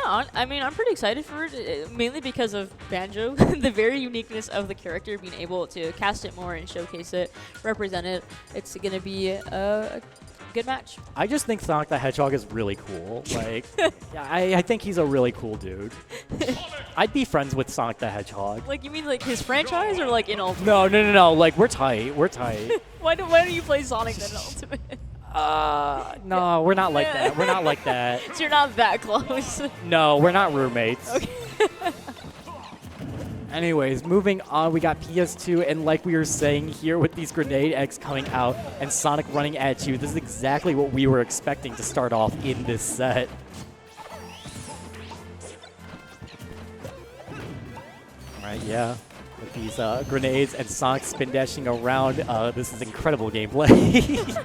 I mean, I'm pretty excited for it, mainly because of Banjo, the very uniqueness of the character, being able to cast it more and showcase it, represent it. It's going to be a good match. I just think Sonic the Hedgehog is really cool. Like, yeah, I think he's a really cool dude. I'd be friends with Sonic the Hedgehog. Like, you mean like his franchise or like in Ultimate? No. Like, we're tight. We're tight. Why don't you play Sonic then in Ultimate? No, we're not like that. We're not like that. So you're not that close. No, we're not roommates. Okay. Anyways, moving on, we got PS2, and like we were saying here with these grenade eggs coming out and Sonic running at you, this is exactly what we were expecting to start off in this set. Alright, yeah. With these grenades and Sonic spin dashing around, this is incredible gameplay.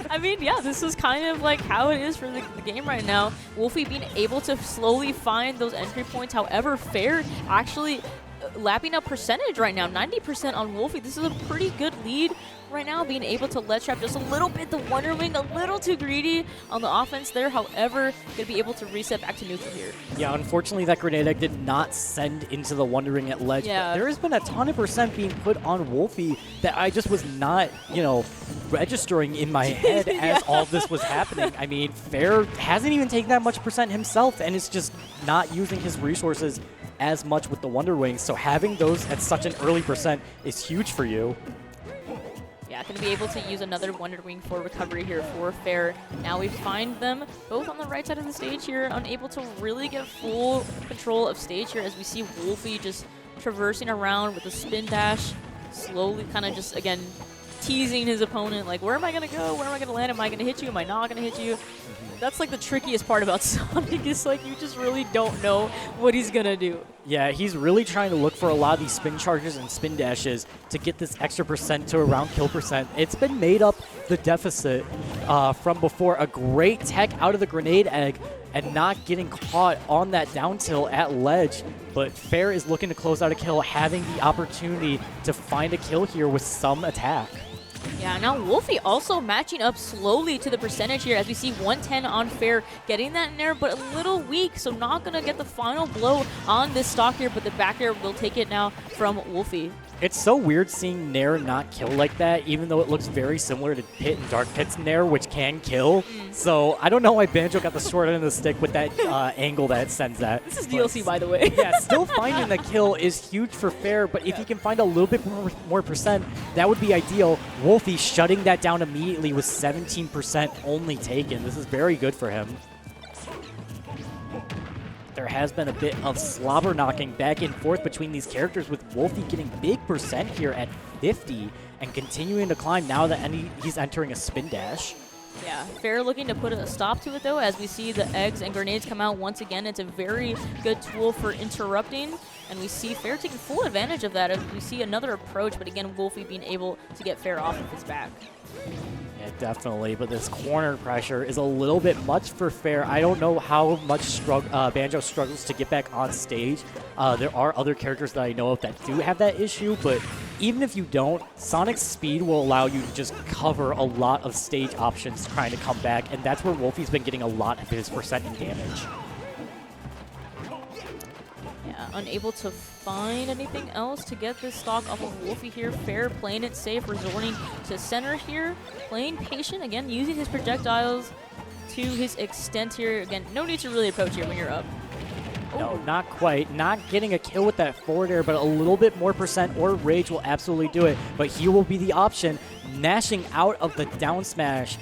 I mean, yeah, this is kind of like how it is for the game right now. Woulphy being able to slowly find those entry points. However, Fair actually lapping up percentage right now, 90% on Woulphy. This is a pretty good lead right now, being able to let trap just a little bit. The Wonder Wing a little too greedy on the offense there. However, going to be able to reset back to neutral here. Yeah, unfortunately, that grenade egg did not send into the Wonder Wing at ledge. Yeah. But there has been a ton of percent being put on Woulphy that I just was not, you know, registering in my head as all this was happening. I mean, Fair hasn't even taken that much percent himself, and it's just not using his resources as much with the Wonder Wings. So having those at such an early percent is huge for you. Yeah, going to be able to use another Wonder Wing for recovery here for Fair. Now we find them both on the right side of the stage here, unable to really get full control of stage here as we see Woulphy just traversing around with a spin dash, slowly kind of just, again, teasing his opponent, like, where am I going to go? Where am I going to land? Am I going to hit you? Am I not going to hit you? That's like the trickiest part about Sonic, is like you just really don't know what he's going to do. Yeah, he's really trying to look for a lot of these spin charges and spin dashes to get this extra percent to around kill percent. It's been made up the deficit from before. A great tech out of the grenade egg and not getting caught on that down tilt at ledge. But Fair is looking to close out a kill, having the opportunity to find a kill here with some attack. Yeah, now Woulphy also matching up slowly to the percentage here as we see 110 on Fair, getting that in air, but a little weak, so not going to get the final blow on this stock here, but the back air will take it now from Woulphy. It's so weird seeing Nair not kill like that, even though it looks very similar to Pit and Dark Pit's Nair, which can kill. So I don't know why Banjo got the short end of the stick with that angle that it sends that. This is DLC, by the way. Yeah, still finding the kill is huge for Fair, but if he can find a little bit more percent, that would be ideal. Woulphy shutting that down immediately with 17% only taken. This is very good for him. There has been a bit of slobber knocking back and forth between these characters, with Woulphy getting big percent here at 50 and continuing to climb now that he's entering a spin dash. Yeah, Fair looking to put a stop to it, though, as we see the eggs and grenades come out once again. It's a very good tool for interrupting, and we see Fair taking full advantage of that as we see another approach, but again, Woulphy being able to get Fair off of his back. Yeah, definitely, but this corner pressure is a little bit much for Fair. I don't know how much Banjo struggles to get back on stage. There are other characters that I know of that do have that issue, but even if you don't, Sonic's speed will allow you to just cover a lot of stage options trying to come back, and that's where Woulphy's been getting a lot of his percent in damage. Yeah, unable to find anything else to get this stock off of Woulphy here. Fair playing it safe, resorting to center here, playing patient, again, using his projectiles to his extent here. Again, no need to really approach here when you're up. No, not quite. Not getting a kill with that forward air, but a little bit more percent or rage will absolutely do it. But here will be the option, gnashing out of the down smash.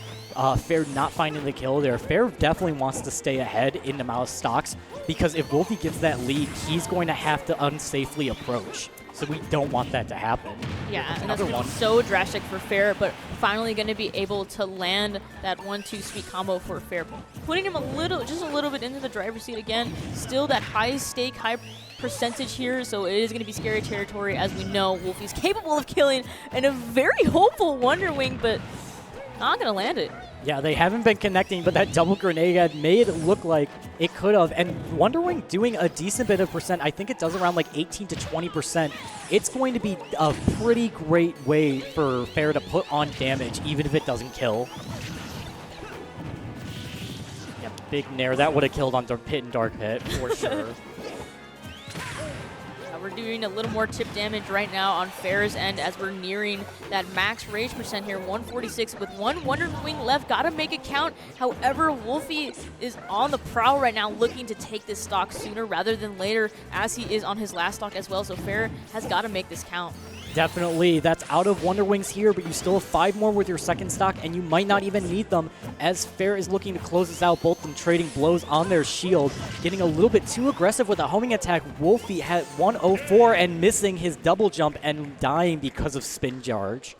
Fair not finding the kill there. Fair definitely wants to stay ahead in the amount of stocks, because if Woulphy gets that lead, he's going to have to unsafely approach. So we don't want that to happen. Yeah, and that's going to be so drastic for Fair, but finally going to be able to land that 1-2 sweet combo for Fair, putting him just a little bit into the driver's seat again. Still that high stake, high percentage here, so it is going to be scary territory. As we know, Woulphy's capable of killing in a very hopeful Wonder Wing, but not going to land it. Yeah, they haven't been connecting, but that double grenade had made it look like it could have. And Wonder Wing doing a decent bit of percent. I think it does around like 18 to 20%. It's going to be a pretty great way for Fair to put on damage, even if it doesn't kill. Yep. Big Nair. That would have killed on Pit and Dark Pit for sure. We're doing a little more chip damage right now on Fair's end as we're nearing that max rage percent here, 146 with one Wonder Wing left. Gotta make it count. However, Woulphy is on the prowl right now, looking to take this stock sooner rather than later, as he is on his last stock as well. So Fair has got to make this count. Definitely. That's out of Wonder Wings here, but you still have 5 more with your second stock, and you might not even need them, as Fair is looking to close this out, both of them trading blows on their shield, getting a little bit too aggressive with a homing attack. Woulphy had 104 and missing his double jump and dying because of spin charge.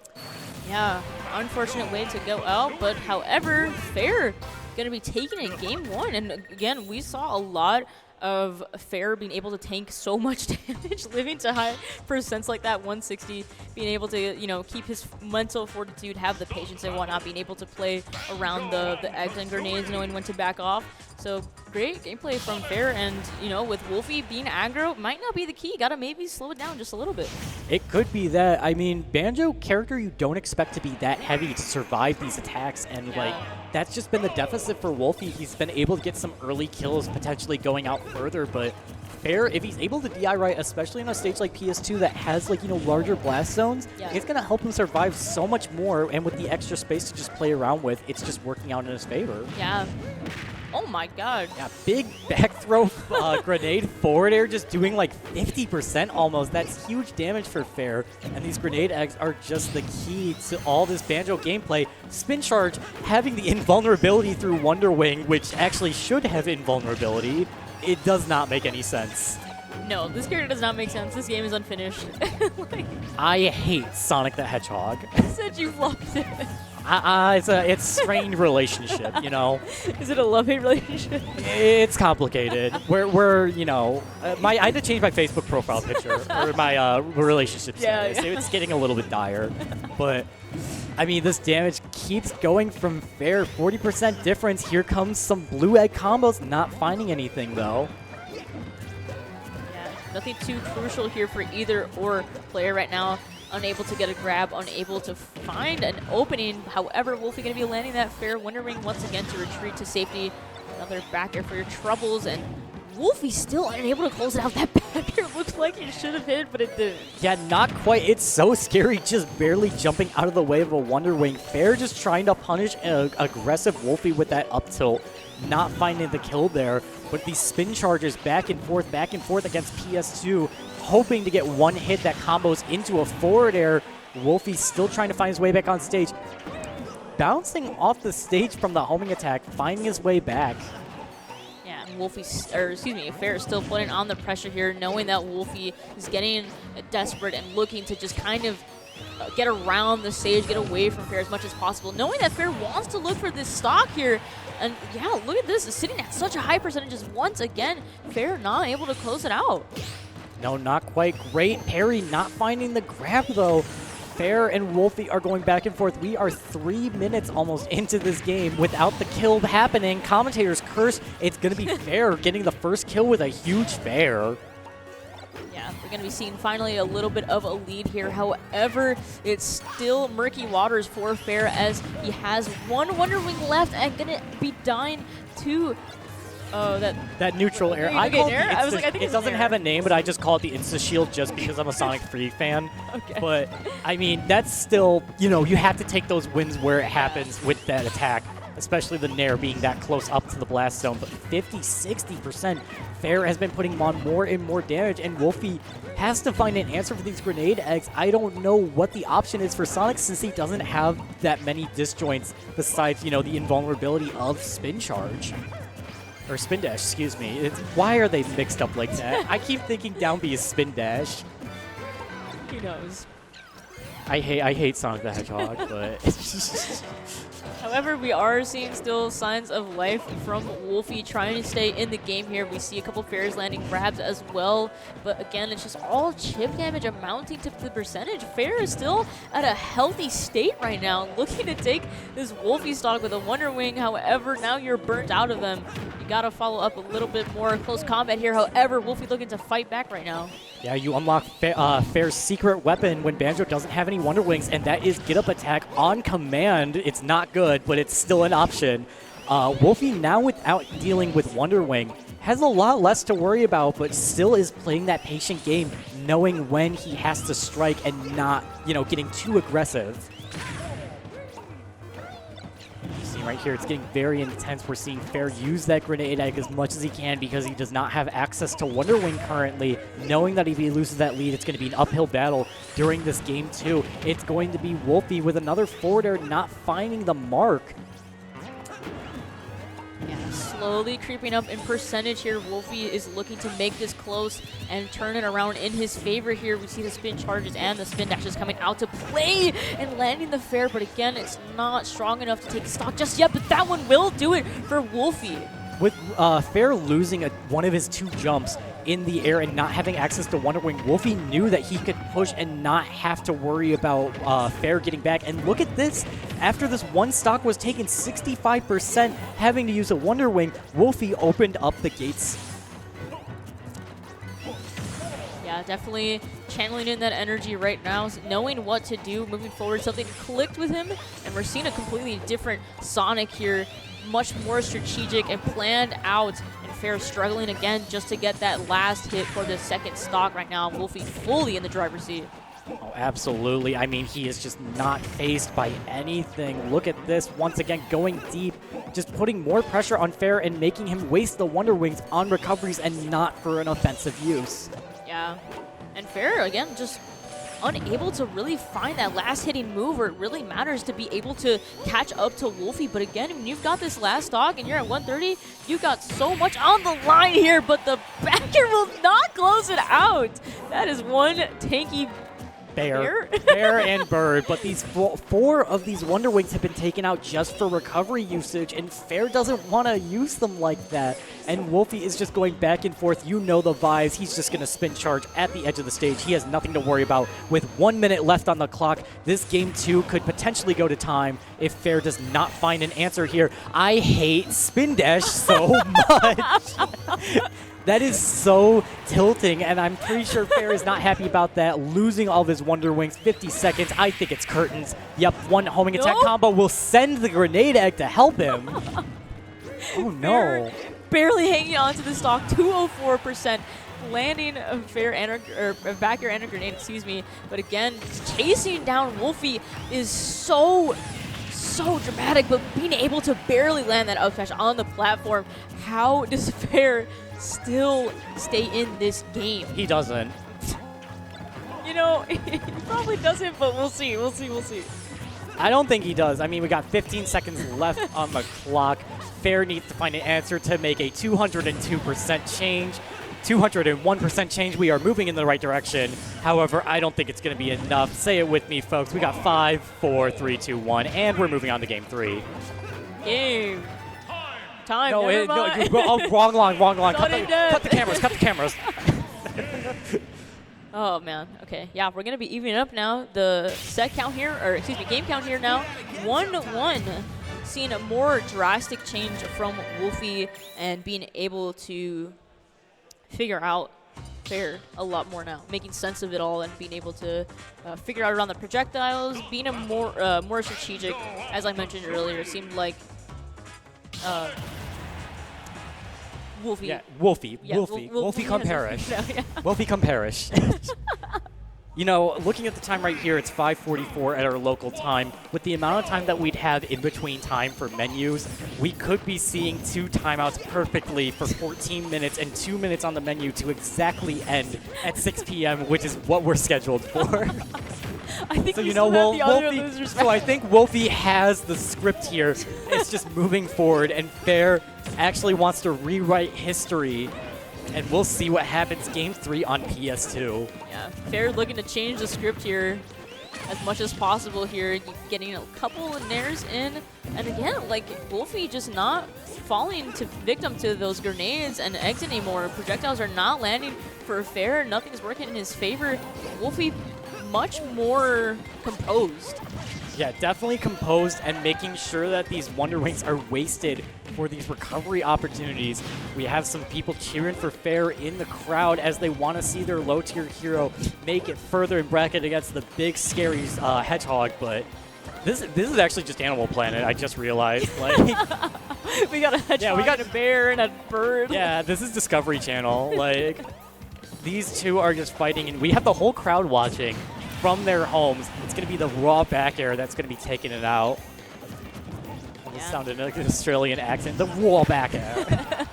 Yeah, unfortunate way to go out, but however, Fair going to be taking it game 1, and again, we saw a lot of Fair being able to tank so much damage, living to high percents like that 160, being able to, you know, keep his mental fortitude, have the patience and whatnot, being able to play around the eggs and grenades, knowing when to back off. So great gameplay from Fair, and, you know, with Woulphy being aggro, might not be the key. Gotta maybe slow it down just a little bit. It could be that. I mean, Banjo character you don't expect to be that heavy to survive these attacks, and like, that's just been the deficit for Woulphy. He's been able to get some early kills, potentially going out further, but Fair, if he's able to DI right, especially on a stage like PS2 that has, like, you know, larger blast zones, it's going to help him survive so much more, and with the extra space to just play around with, it's just working out in his favor. Yeah. Oh my god. Yeah, big back throw grenade forward air, just doing like 50% almost. That's huge damage for Fair. And these grenade eggs are just the key to all this Banjo gameplay. Spin charge having the invulnerability through Wonder Wing, which actually should have invulnerability. It does not make any sense. No, this character does not make sense. This game is unfinished. Like, I hate Sonic the Hedgehog. I said you flopped it. It's strained relationship, you know. Is it a love-hate relationship? It's complicated. We're you know, I had to change my Facebook profile picture or my relationship status. Yeah. It's getting a little bit dire, but I mean, this damage keeps going from Fair. 40% difference. Here comes some blue egg combos. Not finding anything though. Yeah, nothing too crucial here for either or player right now. Unable to get a grab, unable to find an opening. However, Woulphy going to be landing that Fair Wonder Ring once again to retreat to safety. Another back air for your troubles, and Woulphy still unable to close it out. That back air looked like it should have hit, but it didn't. Yeah, not quite. It's so scary, just barely jumping out of the way of a Wonder Wing. Fair just trying to punish an aggressive Woulphy with that up tilt. Not finding the kill there, but these spin charges back and forth against PS2, hoping to get one hit that combos into a forward air. Woulphy still trying to find his way back on stage. Bouncing off the stage from the homing attack, finding his way back. Yeah, and Fair is still putting on the pressure here, knowing that Woulphy is getting desperate and looking to just kind of get around the stage, get away from Fair as much as possible, knowing that Fair wants to look for this stock here. And yeah, look at this, it's sitting at such a high percentages once again. Fair not able to close it out. No, not quite. Great parry, not finding the grab though. Fair and Woulphy are going back and forth. We are 3 minutes almost into this game without the kill happening. Commentators curse. It's going to be Fair getting the first kill with a huge Fair. Yeah, we're going to be seeing finally a little bit of a lead here. However, it's still murky waters for Fair as he has one Wonder Wing left and going to be dying to that neutral air. I call it air? I was like, I think it doesn't have a name, but I just call it the Insta Shield just because I'm a Sonic 3 fan. Okay. But I mean, that's still, you know, you have to take those wins where it happens with that attack, especially the Nair being that close up to the blast zone. But 50-60%, Fair has been putting on more and more damage, and Woulphy has to find an answer for these grenade eggs. I don't know what the option is for Sonic since he doesn't have that many disjoints besides, you know, the invulnerability of spin charge. Or spin dash, excuse me. Why are they mixed up like that? I keep thinking down B is spin dash. Who knows? I hate Sonic the Hedgehog, but However, we are seeing still signs of life from Woulphy trying to stay in the game here. We see a couple Fairs landing grabs as well, but again, it's just all chip damage amounting to the percentage. Fair is still at a healthy state right now, looking to take this Woulphy stock with a Wonder Wing. However, now you're burnt out of them. You gotta follow up a little bit more close combat here. However, Woulphy looking to fight back right now. yeah, you unlock Fair's secret weapon when Banjo doesn't have any Wonder Wings, and that is get up attack on command. It's not good, but it's still an option. Woulphy, now without dealing with Wonder Wing, has a lot less to worry about, but still is playing that patient game, knowing when he has to strike and not, getting too aggressive. You see right here, it's getting very intense. We're seeing Fair use that grenade egg as much as he can because he does not have access to Wonder Wing currently, knowing that if he loses that lead, it's going to be an uphill battle during this game too. It's going to be Woulphy with another forward air not finding the mark. Yeah, slowly creeping up in percentage here. Woulphy is looking to make this close and turn it around in his favor here. We see the spin charges and the spin dashes coming out to play and landing the fair, but again, it's not strong enough to take stock just yet, but that one will do it for Woulphy. With Fair losing one of his 2 jumps in the air and not having access to Wonder Wing, Woulphy knew that he could push and not have to worry about Fair getting back. And look at this. After this one stock was taken 65%, having to use a Wonder Wing, Woulphy opened up the gates. Yeah, definitely channeling in that energy right now, knowing what to do moving forward. Something clicked with him, and we're seeing a completely different Sonic here, much more strategic and planned out. And Fair struggling again just to get that last hit for the second stock right now. Woulphy fully in the driver's seat. Oh, absolutely. I mean, he is just not phased by anything. Look at this. Once again, going deep, just putting more pressure on Fair and making him waste the Wonder Wings on recoveries and not for an offensive use. Yeah, and Fair, again, just unable to really find that last hitting move where it really matters to be able to catch up to Woulphy. But again, when you've got this last stock and you're at 130, you've got so much on the line here, but the backer will not close it out. That is one tanky Fair and Bird, but these 4 of these Wonder Wings have been taken out just for recovery usage, and Fair doesn't want to use them like that. And Woulphy is just going back and forth. You know the vibes. He's just going to spin charge at the edge of the stage. He has nothing to worry about. With 1 minute left on the clock, this game 2 could potentially go to time if Fair does not find an answer here. I hate spin dash so much. That is so tilting, and I'm pretty sure Fair is not happy about that. Losing all of his Wonder Wings, 50 seconds. I think it's curtains. Yep, one homing attack combo will send the grenade egg to help him. Oh, no. Fair barely hanging on to the stock, 204%. Landing a Fair and a back air and a grenade, excuse me. But again, chasing down Woulphy is so dramatic, but being able to barely land that up smash on the platform, how does Fair still stay in this game? He doesn't. He probably doesn't, but we'll see. We'll see. I don't think he does. I mean, we got 15 seconds left on the clock. Fair needs to find an answer to make a 202% change. 201% change. We are moving in the right direction. However, I don't think it's going to be enough. Say it with me, folks. We got 5, 4, 3, 2, 1, and we're moving on to game 3. Game time. No, wrong line. Cut the cameras. Oh man. Okay. Yeah, we're gonna be evening up now. The game count here now. 1-1. Seeing a more drastic change from Woulphy and being able to figure out Fair a lot more now, making sense of it all and being able to figure out around the projectiles, being a more strategic. As I mentioned earlier, it seemed like Woulphy. Yeah, Woulphy come perish. Woulphy come perish. Looking at the time right here, it's 5:44 at our local time. With the amount of time that we'd have in between time for menus, we could be seeing 2 timeouts perfectly for 14 minutes and 2 minutes on the menu to exactly end at 6 p.m., which is what we're scheduled for. I think I think Woulphy has the script here. It's just moving forward, and Fair actually wants to rewrite history, and we'll see what happens game 3 on PS2. Yeah, Fair looking to change the script here as much as possible here, getting a couple of nairs in, and again, Woulphy just not falling victim to those grenades and eggs anymore. Projectiles are not landing for Fair. Nothing's working in his favor. Woulphy much more composed. Yeah, definitely composed and making sure that these Wonder Wings are wasted for these recovery opportunities. We have some people cheering for Fair in the crowd as they want to see their low-tier hero make it further in bracket against the big, scary Hedgehog, but This is actually just Animal Planet. I just realized. Like, we got a hedgehog, we got a bear and a bird. Yeah, this is Discovery Channel. Like, these two are just fighting, and we have the whole crowd watching from their homes. It's going to be the raw back air that's going to be taking it out. This sounded like an Australian accent. The raw back air.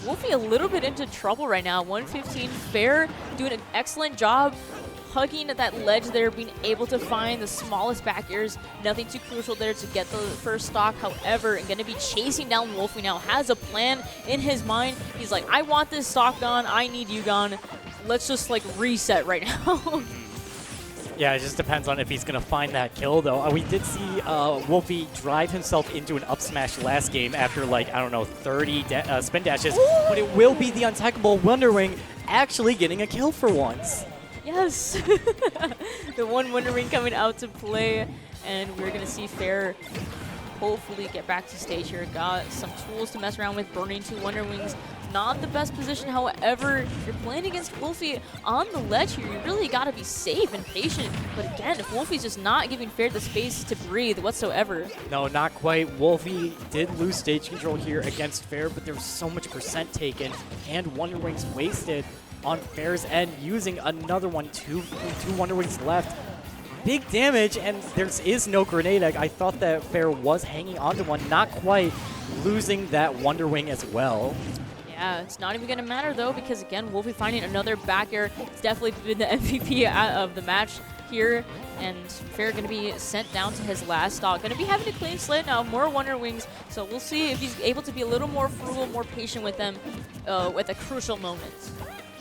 Woulphy a little bit into trouble right now. 115 Fair doing an excellent job hugging at that ledge there, being able to find the smallest back airs. Nothing too crucial there to get the first stock. However, going to be chasing down Woulphy now. Has a plan in his mind. He's like, I want this stock gone. I need you gone. Let's just like reset right now. Yeah, it just depends on if he's going to find that kill, though. We did see Woulphy drive himself into an up smash last game after, like, I don't know, 30 spin dashes. Ooh. But it will be the untechable Wonder Wing actually getting a kill for once. Yes. The one Wonder Wing coming out to play, and we're going to see Fair hopefully get back to stage here. Got some tools to mess around with, burning 2 Wonder Wings. Not the best position, however, you're playing against Woulphy on the ledge here. You really got to be safe and patient. But again, if Woulphy's just not giving Fair the space to breathe whatsoever. No, not quite. Woulphy did lose stage control here against Fair, but there was so much percent taken and Wonder Wings wasted on Fair's end, using another one. Two Wonder Wings left. Big damage, and there is no grenade egg. I thought that Fair was hanging onto one, not quite, losing that Wonder Wing as well. Yeah, it's not even going to matter, though, because, again, Woulphy finding another back air. It's definitely been the MVP of the match here, and Fair going to be sent down to his last stock. Going to be having a clean slate now, more Wonder Wings, so we'll see if he's able to be a little more frugal, more patient with them at a crucial moment.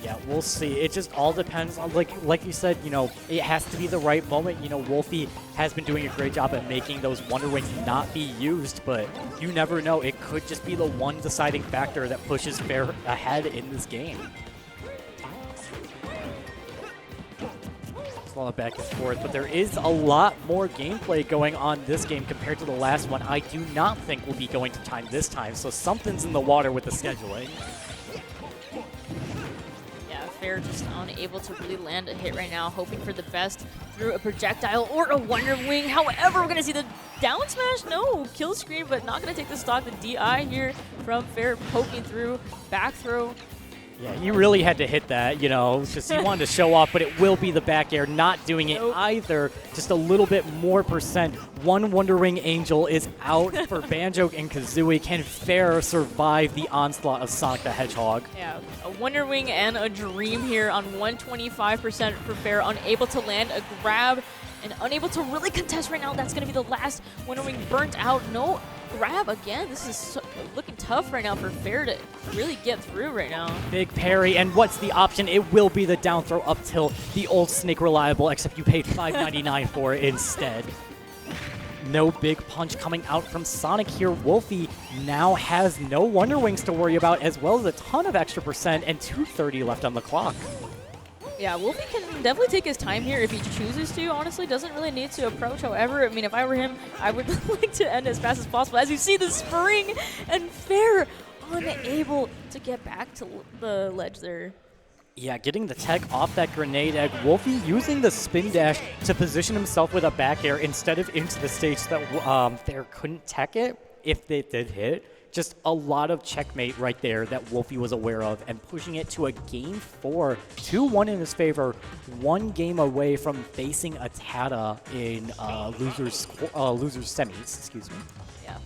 Yeah, we'll see. It just all depends on, like you said, you know, it has to be the right moment. You know, Woulphy has been doing a great job at making those Wonder Wings not be used, but you never know. It could just be the one deciding factor that pushes Fair ahead in this game. It's a lot of back and forth, but there is a lot more gameplay going on this game compared to the last one. I do not think we'll be going to time this time, so something's in the water with the scheduling. Fair just unable to really land a hit right now, hoping for the best through a projectile or a Wonder Wing. However, we're going to see the down smash. No, kill screen, but not going to take the stock. The DI here from Fair poking through, back throw. Yeah, he really had to hit that, you know, just he wanted to show off, but it will be the back air, not doing it either. Just a little bit more percent. One Wonder Wing Angel is out for Banjo and Kazooie. Can Fair survive the onslaught of Sonic the Hedgehog? Yeah, a Wonder Wing and a Dream here on 125% for Fair, unable to land a grab and unable to really contest right now. That's going to be the last Wonder Wing burnt out. No grab again. This is looking tough right now for Fair to really get through right now. Big parry, and what's the option? It will be the down throw up tilt, the old Snake Reliable, except you paid $5.99 for it instead. No big punch coming out from Sonic here. Woulphy now has no Wonder Wings to worry about, as well as a ton of extra percent and 230 left on the clock. Yeah, Woulphy can definitely take his time here if he chooses to, honestly. Doesn't really need to approach. However, I mean, if I were him, I would like to end as fast as possible. As you see the spring, and Fair unable to get back to the ledge there. Yeah, getting the tech off that grenade egg. Woulphy using the spin dash to position himself with a back air instead of into the stage so that Fair couldn't tech it if they did hit. Just a lot of checkmate right there that Woulphy was aware of, and pushing it to a game 4, 2-1 in his favor, 1 game away from facing a Tata in losers semis. Excuse me. Yeah.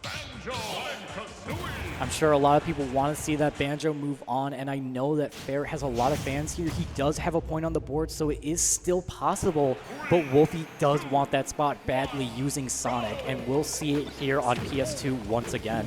Banjo and Kazooie. I'm sure a lot of people want to see that Banjo move on, and I know that Fair has a lot of fans here. He does have a point on the board, so it is still possible, but Woulphy does want that spot badly using Sonic, and we'll see it here on PS2 once again.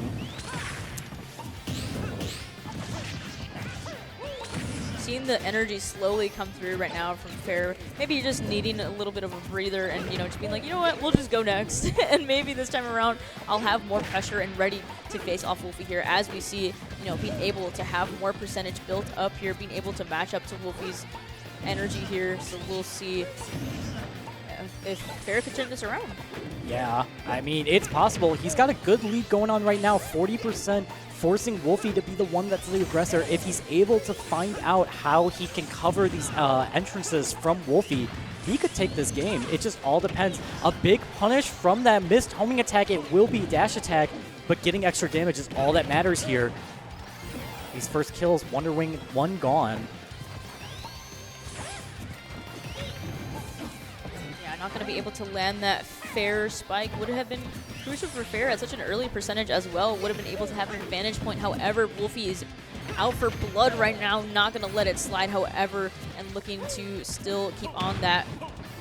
Seeing the energy slowly come through right now from Fair. Maybe you're just needing a little bit of a breather and, you know, just being like, you know what, we'll just go next. And maybe this time around, I'll have more pressure and ready to face off Woulphy here, as we see, you know, being able to have more percentage built up here, being able to match up to Woulphy's energy here. So we'll see if Fair could turn this around. Yeah, I mean, it's possible. He's got a good lead going on right now, 40%, forcing Woulphy to be the one that's the aggressor. If he's able to find out how he can cover these entrances from Woulphy, he could take this game. It just all depends. A big punish from that missed homing attack. It will be dash attack, but getting extra damage is all that matters here. These first kills, Wonder Wing, one gone. Yeah, not going to be able to land that fair spike. Would have been crucial for fair at such an early percentage as well. Would have been able to have an advantage point. However, Woulphy is out for blood right now. Not going to let it slide, however, and looking to still keep on that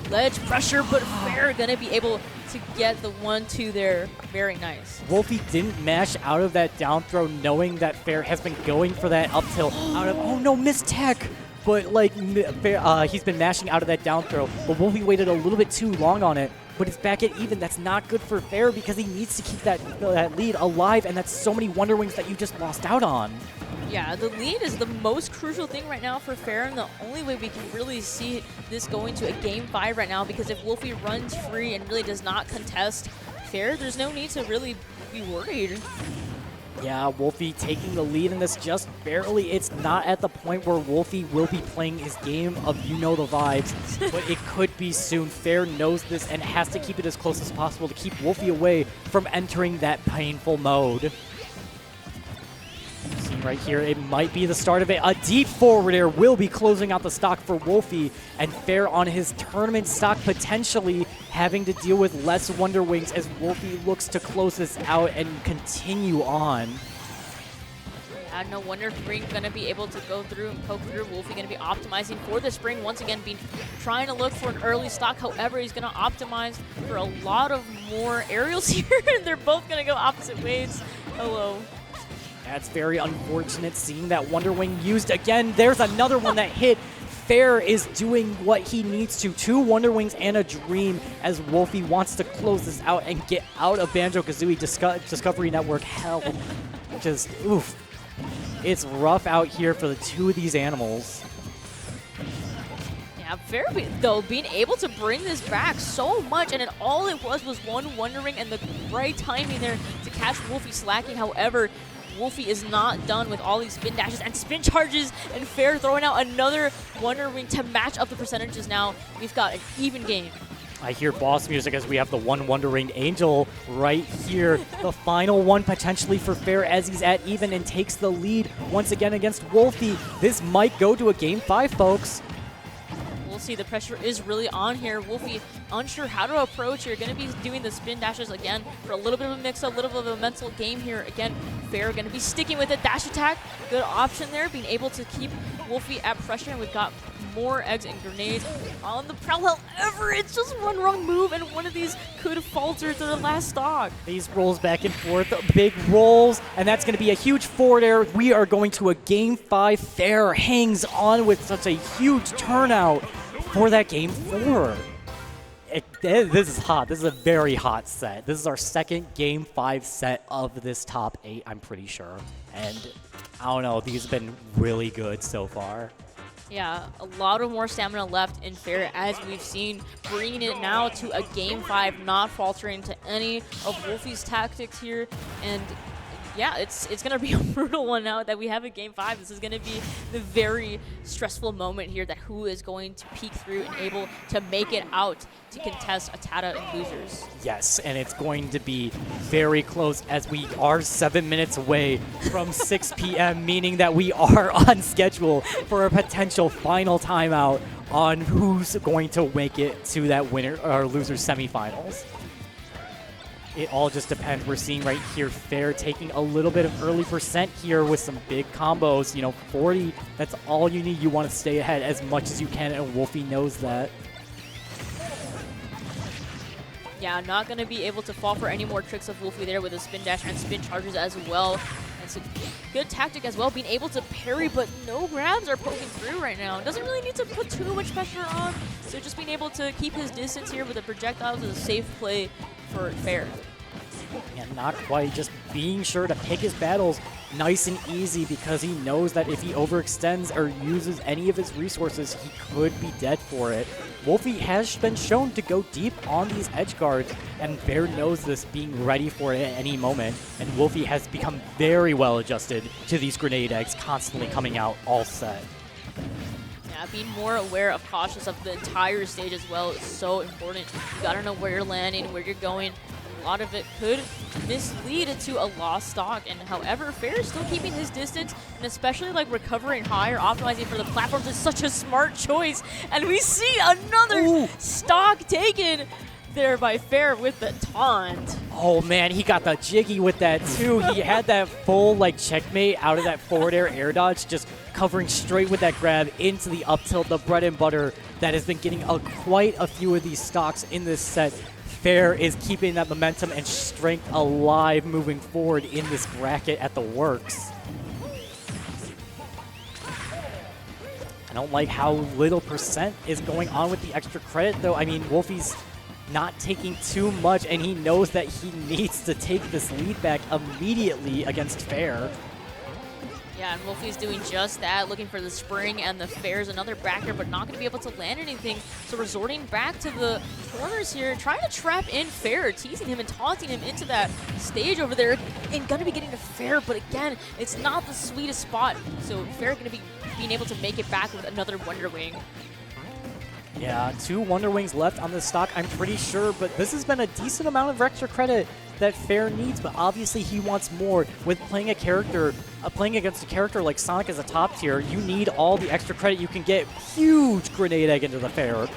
ledge pressure, but fair going to be able to get the 1-2 there. Very nice. Woulphy didn't mash out of that down throw knowing that fair has been going for that up tilt out of, oh no, missed tech. But like, he's been mashing out of that down throw, but Woulphy waited a little bit too long on it. But it's back at even. That's not good for fair because he needs to keep that lead alive, and that's so many Wonder Wings that you just lost out on. Yeah, the lead is the most crucial thing right now for fair, and the only way we can really see this going to a game 5 right now, because if Woulphy runs free and really does not contest fair, there's no need to really be worried. Yeah, Woulphy taking the lead in this just barely. It's not at the point where Woulphy will be playing his game of you know the vibes, but it could be soon. Fair knows this and has to keep it as close as possible to keep Woulphy away from entering that painful mode. Seen right here, it might be the start of it. A deep forward air will be closing out the stock for Woulphy, and Fair on his tournament stock potentially having to deal with less Wonder Wings as Woulphy looks to close this out and continue on. Yeah, no Wonder Wing going to be able to go through and poke through. Woulphy going to be optimizing for the spring. Once again, trying to look for an early stock. However, he's going to optimize for a lot of more aerials here. They're both going to go opposite ways. Hello. That's very unfortunate, seeing that Wonder Wing used again. There's another one that hit. Fair is doing what he needs to. 2 Wonder Wings and a Dream as Woulphy wants to close this out and get out of Banjo-Kazooie Discovery Network hell. Just, oof. It's rough out here for the 2 of these animals. Yeah, Fair, though, being able to bring this back so much, and all it was one Wonder Wing and the right timing there to catch Woulphy slacking. However, Woulphy is not done with all these spin dashes and spin charges, and Fair throwing out another Wonder Wing to match up the percentages now. We've got an even game. I hear boss music as we have the 1 Wonder Winged Angel right here. The final one potentially for Fair as he's at even and takes the lead once again against Woulphy. This might go to a game 5, folks. We'll see. The pressure is really on here. Woulphy unsure how to approach here. Going to be doing the spin dashes again for a little bit of a mix-up, a little bit of a mental game here. Again, Fair going to be sticking with it. Dash attack, good option there. Being able to keep Woulphy at pressure, and we've got more eggs and grenades on the prowl. However, it's just one wrong move, and one of these could falter to the last stock. These rolls back and forth, big rolls, and that's going to be a huge forward air. We are going to a game 5. Fair hangs on with such a huge turnout for that game 4. This is hot. This is a very hot set. This is our second game 5 set of this top 8, I'm pretty sure. And I don't know, these have been really good so far. Yeah, a lot of more stamina left in Fair, as we've seen, bringing it now to a game 5, not faltering to any of Woulphy's tactics here. And yeah, it's going to be a brutal one now that we have a game 5. This is going to be the very stressful moment here, that who is going to peek through and able to make it out to contest Atata and losers. Yes, and it's going to be very close as we are 7 minutes away from 6 p.m., meaning that we are on schedule for a potential final timeout on who's going to make it to that winner or loser semifinals. It all just depends. We're seeing right here Fair taking a little bit of early percent here with some big combos. You know, 40, that's all you need. You want to stay ahead as much as you can, and Woulphy knows that. Yeah, not going to be able to fall for any more tricks of Woulphy there with the spin dash and spin charges as well. It's a good tactic as well, being able to parry, but no grabs are poking through right now. Doesn't really need to put too much pressure on, so just being able to keep his distance here with the projectiles is a safe play for Fair. And not quite, just being sure to pick his battles nice and easy because he knows that if he overextends or uses any of his resources, he could be dead for it. Woulphy has been shown to go deep on these edge guards, and Fair knows this, being ready for it at any moment. And Woulphy has become very well adjusted to these grenade eggs constantly coming out all set. Yeah, being more aware of cautious of the entire stage as well is so important. You gotta know where you're landing, where you're going. A lot of it could mislead to a lost stock, and however, Fair is still keeping his distance, and especially like recovering high or optimizing for the platforms is such a smart choice. And we see another stock taken there by Fair with the taunt. Oh man, he got the jiggy with that too. He had that full like checkmate out of that forward air dodge, just covering straight with that grab into the up tilt, the bread and butter that has been getting quite a few of these stocks in this set. Fair is keeping that momentum and strength alive moving forward in this bracket at the works. I don't like how little percent is going on with the extra credit, though. I mean, Woulphy's not taking too much, and he knows that he needs to take this lead back immediately against Fair. Yeah, and Woulphy's doing just that, looking for the spring and the Fair's another backer, but not going to be able to land anything. So resorting back to the corners here, trying to trap in Fair, teasing him and taunting him into that stage over there, and going to be getting to Fair, but again, it's not the sweetest spot. So Fair going to be being able to make it back with another Wonder Wing. Yeah, 2 Wonder Wings left on the stock, I'm pretty sure, but this has been a decent amount of extra credit that Fair needs, but obviously he wants more. With playing a character, playing against a character like Sonic as a top tier, you need all the extra credit you can get. Huge grenade egg into the Fair.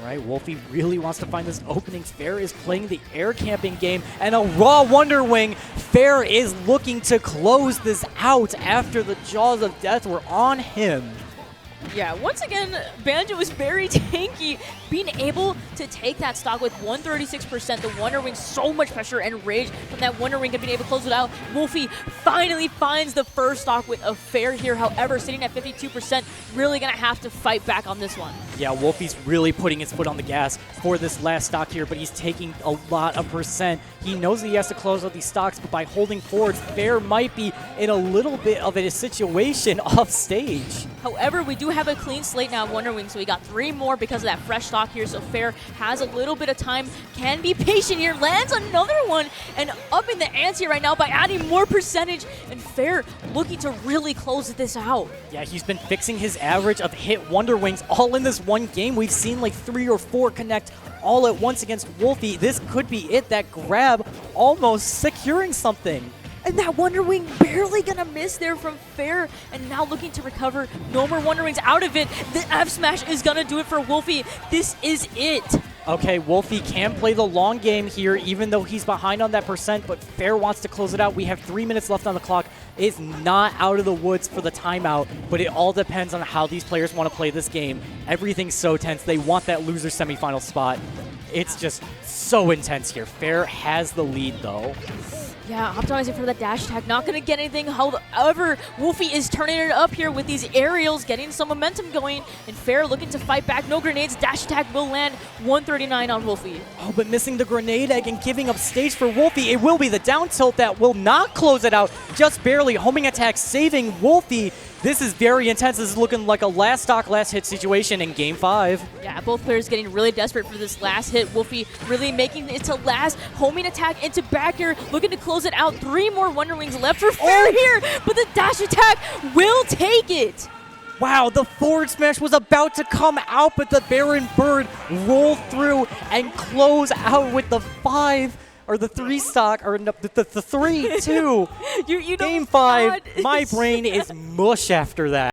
Right, Woulphy really wants to find this opening. Fair is playing the air camping game, and a raw Wonder Wing. Fair is looking to close this out after the jaws of death were on him. Yeah, once again, Banjo was very tanky, being able to take that stock with 136%. The Wonder Wing, so much pressure and rage from that Wonder Wing and being able to close it out. Woulphy finally finds the first stock with a Fair here. However, sitting at 52%, really going to have to fight back on this one. Yeah, Woulphy's really putting his foot on the gas for this last stock here, but he's taking a lot of percent. He knows that he has to close out these stocks, but by holding forward, Fair might be in a little bit of a situation off stage. However, we do have a clean slate now of Wonder Wing, so we got 3 more because of that fresh stock here, so Fair has a little bit of time, can be patient here, lands another one, and up in the ante right now by adding more percentage, and Fair looking to really close this out. Yeah, he's been fixing his average of hit Wonder Wings all in this one game. We've seen like 3 or 4 connect all at once against Woulphy. This could be it, that grab almost securing something. And that Wonder Wing barely gonna miss there from Fair, and now looking to recover. No more Wonder Wings out of it. The F smash is gonna do it for Woulphy. This is it. Okay, Woulphy can play the long game here, even though he's behind on that percent, but Fair wants to close it out. We have 3 minutes left on the clock. It's not out of the woods for the timeout, but it all depends on how these players want to play this game. Everything's so tense. They want that loser semifinal spot. It's just so intense here. Fair has the lead, though. Yeah, optimizing for the dash attack, not going to get anything. However, Woulphy is turning it up here with these aerials, getting some momentum going, and Fair looking to fight back. No grenades, dash attack will land. 139 on Woulphy. Oh, but missing the grenade egg and giving up stage for Woulphy. It will be the down tilt that will not close it out. Just barely. Homing attack saving Woulphy. This is very intense. This is looking like a last stock, last hit situation in Game 5. Yeah, both players getting really desperate for this last hit. Woulphy really making it to last. Homing attack into back air, looking to close it out. 3 more Wonder Wings left for Fair here, but the dash attack will take it. Wow, the forward smash was about to come out, but the Baron Bird rolled through and close out with the 5. Or the 3 stock, or no, the 3-2. You Game 5, my brain is mush after that.